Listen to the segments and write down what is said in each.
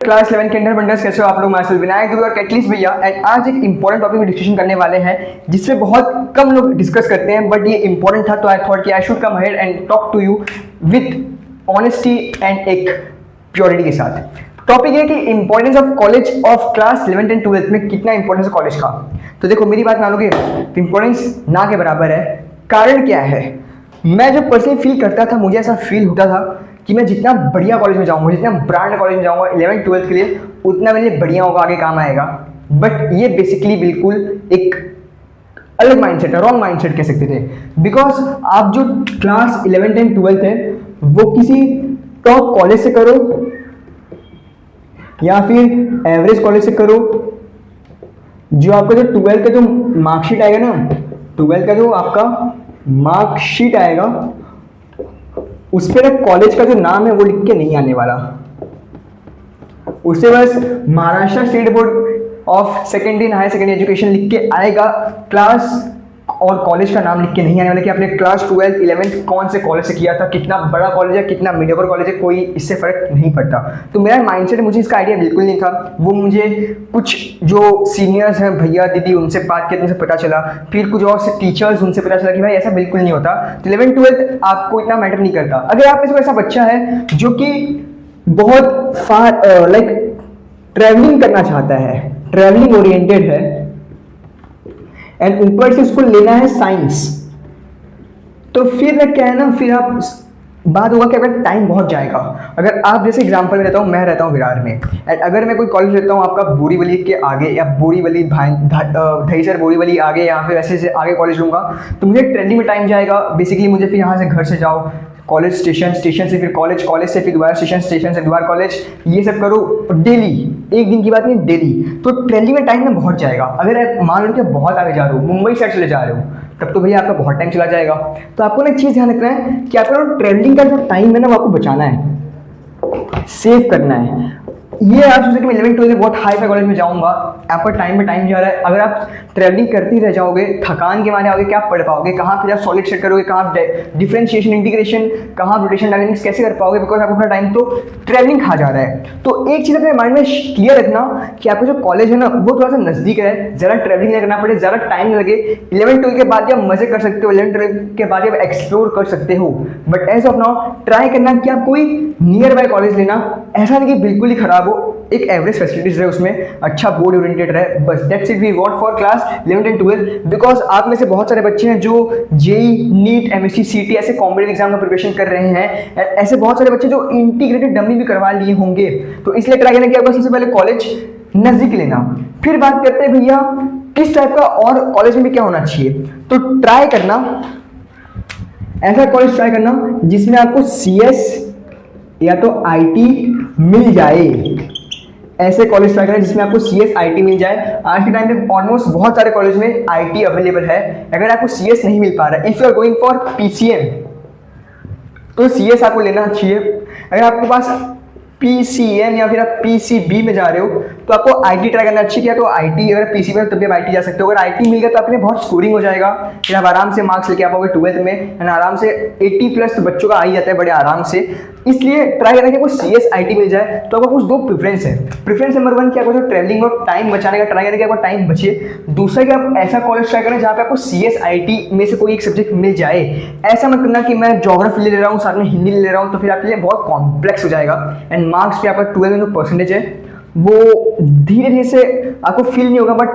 Class 11 के under बंडर्स, कैसे हो आप लोग। मैं विनायक दुबे और कैटलिस्ट भैया। एंड आज एक इंपॉर्टेंट टॉपिक में डिस्कशन करने वाले हैं जिससे बहुत कम लोग डिस्कस करते हैं, बट ये इंपॉर्टेंट था तो आई थॉट कि I should come here and talk to you with honesty and एक प्योरिटी के साथ। टॉपिक है कि importance of college of class 11 and 12 में कितना इंपॉर्टेंस है कॉलेज का। तो देखो मेरी बात मानोगे तो इंपॉर्टेंस ना के बराबर है। कारण क्या है, मैं जो पर्सनली फील करता था, मुझे ऐसा फील होता था कि मैं जितना बढ़िया कॉलेज में जाऊंगा, जितना ब्रांड कॉलेज में जाऊंगा 11th 12th के लिए, उतना मेरे लिए बढ़िया होगा, आगे काम आएगा। बट ये बेसिकली बिल्कुल एक अलग माइंडसेट है, रॉन्ग माइंडसेट कह सकते थे। बिकॉज आप जो क्लास 11th एंड 12th है वो किसी टॉप कॉलेज से करो या फिर एवरेज कॉलेज से करो, जो आपका जो 12th का जो मार्कशीट आएगा ना, 12th का जो आपका मार्कशीट आएगा उस पर कॉलेज का जो नाम है वो लिख के नहीं आने वाला। उससे बस Maharashtra state board of secondary and higher secondary education लिख के आएगा, क्लास और कॉलेज का नाम लिख के नहीं आने वाला कि आपने क्लास 12th 11th कौन से कॉलेज से किया था, कितना बड़ा कॉलेज है, कितना मीडियोकर कॉलेज है, कोई इससे फर्क नहीं पड़ता। तो मेरा माइंडसेट, मुझे इसका आइडिया बिल्कुल नहीं था। वो मुझे कुछ जो सीनियर्स हैं, भैया दीदी, उनसे बात किया, उनसे पता चला, फिर कुछ और से टीचर्स, उनसे पता चला कि भाई ऐसा बिल्कुल नहीं होता। 11th 12th आपको इतना मैटर नहीं करता। अगर आप में से ऐसा बच्चा है जो कि बहुत फार लाइक ट्रैवलिंग करना चाहता है, ट्रैवलिंग ओरिएंटेड है एंड ऊपर से उसको लेना है साइंस, तो फिर क्या है ना, फिर आप बात होगा कि अगर टाइम बहुत जाएगा। अगर आप जैसे एग्जांपल में रहता हूँ, मैं रहता हूँ विरार में, एंड अगर मैं कोई कॉलेज रहता हूँ आपका बोरीवली के आगे या बोरीवली दहीसर बोरीवली आगे, या फिर ऐसे आगे कॉलेज लूँगा, तो मुझे ट्रेनिंग में टाइम जाएगा। बेसिकली मुझे फिर यहाँ से घर से जाओ कॉलेज, स्टेशन, स्टेशन से फिर कॉलेज, कॉलेज से फिर दोबारा स्टेशन, स्टेशन से दोबारा कॉलेज, ये सब करो डेली, एक दिन की बात नहीं, डेली। तो ट्रेनिंग में टाइम में बहुत जाएगा। अगर आप मान लो कि बहुत आगे जा रहे हो, मुंबई साइड चले जा रहे हो, तब तो भैया आपका बहुत टाइम चला जाएगा। तो आपको ना एक चीज़ ध्यान रखना है कि आपका ट्रेवलिंग का जो टाइम है ना वो आपको बचाना है, सेव करना है। ये आप सोचते कि मैं 11th 12th बहुत हाई फाई कॉलेज में जाऊंगा, आपका टाइम में टाइम जा रहा है। अगर आप ट्रैवलिंग करते ही रह जाओगे, थकान के मारे आओगे, क्या पढ़ पाओगे, कहाँ फिर आप सॉलिड सेट करोगे, कहाँ आप डिफरेंशिएशन, इंटीग्रेशन, कहाँ रोटेशन डायनेमिक्स कैसे कर पाओगे, बिकॉज आपका टाइम तो ट्रैवलिंग खा जा रहा है। तो एक चीज़ अपने माइंड में क्लियर रखना कि आपका जो कॉलेज है ना वो थोड़ा सा नजदीक है, ज़रा ट्रैवलिंग नहीं करना पड़े, ज़रा टाइम लगे। 11th 12th के बाद आप मजे कर सकते हो, 11th 12th के बाद आप एक्सप्लोर कर सकते हो, but as of now try करना कि आप कोई नियर बाय कॉलेज लेना। ऐसा नहीं कि बिल्कुल ही खराब हो, एक एवरेज फैसिलिटीज रहे उसमें, अच्छा बोर्ड ओरिएंटेड रहे, बस that's it we want for class 11th and 12th। Because आप में से बहुत सारे बच्चे हैं जो जेई, नीट, एमएससी, सीटी ऐसे कॉम्पिटिटिव एग्जाम का प्रिपरेशन कर रहे हैं, ऐसे बहुत सारे बच्चे जो इंटीग्रेटेड डमी भी करवा लिए होंगे। तो इसलिए ट्राई करना कि आपको सबसे पहले कॉलेज नजदीक लेना। फिर बात करते हैं भैया किस टाइप का और कॉलेज में क्या होना चाहिए। तो ट्राई करना, ऐसा कॉलेज ट्राई करना जिसमें आपको सीएस या तो आईटी मिल जाए। ऐसे कॉलेज ट्राई करें जिसमें आपको सीएस आईटी मिल जाए। आज के टाइम पे ऑलमोस्ट बहुत सारे कॉलेज में आईटी अवेलेबल है। अगर आपको सीएस नहीं मिल पा रहा है, if you are going for PCM, तो सीएस आपको लेना चाहिए। अगर आपके पास पीसीएम या फिर आप पीसीबी में जा रहे हो तो आपको आईटी ट्राई करना अच्छी किया। तो आईटी, अगर पीसी में तभी आप आईटी जा सकते हो। अगर आईटी मिल गया तो आपके लिए बहुत स्कोरिंग हो जाएगा, फिर आप आराम से मार्क्स लेके आ पाओगे 12th में, एंड आराम से 80+ तो बच्चों का आ ही जाता है बड़े आराम से। इसलिए ट्राई करना कि आपको सीएस आईटी मिल जाए। तो आपको कुछ दो प्रेफरेंस है। प्रेफरेंस नंबर 1 कि आपको जो ट्रैवलिंग और टाइम बचाने का ट्राई करें कि आपका टाइम बचे। दूसरा कि आप ऐसा कॉलेज ट्राई करें जहाँ पे आपको सीएस आईटी में से कोई एक सब्जेक्ट मिल जाए। ऐसा मत करना कि मैं ज्योग्राफी ले रहा हूँ साथ में हिंदी ले रहा हूँ, तो फिर आपके लिए बहुत कॉम्प्लेक्स हो जाएगा एंड मार्क्स पे आपका 12th में जो परसेंटेज है वो धीरे धीरे से आपको फील नहीं होगा बट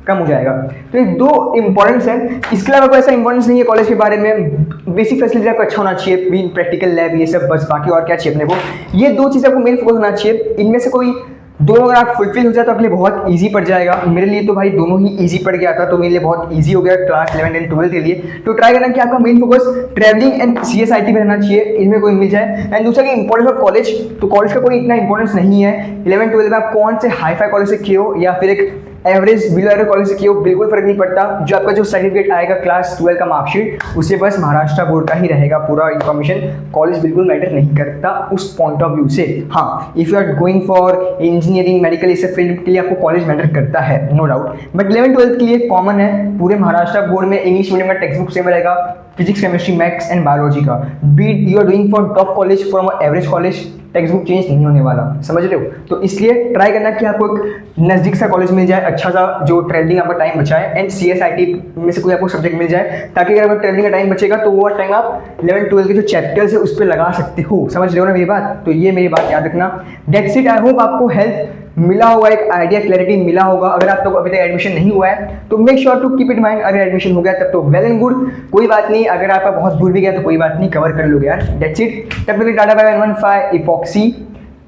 कम हो जाएगा। तो ये दो इंपॉर्टेंस है। इसके अलावा कोई ऐसा इंपॉर्टेंस नहीं है कॉलेज के बारे में। बेसिक फैसिलिटी आपको अच्छा होना चाहिए, बीइंग प्रैक्टिकल लैब, ये सब, बस बाकी और क्या चाहिए अपने को। ये दो चीज़ें आपको मेन फोकस होना चाहिए। इनमें से कोई दोनों अगर आप फुलफिल हो जाए तो आपके लिए बहुत इजी पड़ जाएगा। मेरे लिए तो भाई दोनों ही इजी पड़ गया था, तो मेरे लिए बहुत इजी हो गया क्लास 11 एंड 12 के लिए। तो ट्राई करना कि आपका main focus travelling and CSIT पे रहना चाहिए, इनमें कोई मिल जाए। एंड दूसरा कि इंपॉर्टेंस ऑफ कॉलेज, तो कॉलेज का कोई इतना इंपॉर्टेंस नहीं है। 11 12 में आप कौन से हाई फाई कॉलेज से किए हो या फिर एक एवरेज बिलो एवरेज कॉलेज से किए हो, बिल्कुल फर्क नहीं पड़ता। जो आपका जो सर्टिफिकेट आएगा क्लास 12 का मार्कशीट, उसे बस महाराष्ट्र बोर्ड का ही रहेगा पूरा इन्फॉर्मेशन। कॉलेज बिल्कुल मैटर नहीं करता उस पॉइंट ऑफ व्यू से। हाँ, if you are going for engineering, medical, इस फील्ड के लिए आपको कॉलेज मैटर करता है, नो डाउट। बट 11 12 के लिए कॉमन है। पूरे महाराष्ट्र बोर्ड में इंग्लिश मीडियम का टेक्स्ट बुक सेम रहेगा, physics, chemistry, maths and biology का। Be you are doing for top college from average college, text book change नहीं होने वाला, समझ रहे हो। तो इसलिए ट्राई करना कि आपको एक नज़दीक सा कॉलेज मिल जाए, अच्छा सा जो ट्रेवलिंग आपका टाइम बचाए, एंड CSIT में से कोई आपको सब्जेक्ट मिल जाए, ताकि अगर आपका ट्रेवलिंग का टाइम बचेगा तो वो टाइम आप 11-12 के जो चैप्टर्स है उस पर लगा सकते हो, समझ रहे हो ना मेरी बात। तो ये मेरी बात याद रखना। That's it. आई होप आपको हेल्प मिला होगा, एक आइडिया क्लैरिटी मिला होगा। अगर आप लोग अभी तक एडमिशन नहीं हुआ है तो make sure to keep it mind, अगर एडमिशन हो गया तब तो वेल एंड गुड, कोई बात नहीं। अगर आपका बहुत दूर भी गया तो कोई बात नहीं, कवर कर लोगे यार। That's it. तब तक tata bye bye. 15 epoxy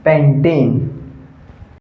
pentane.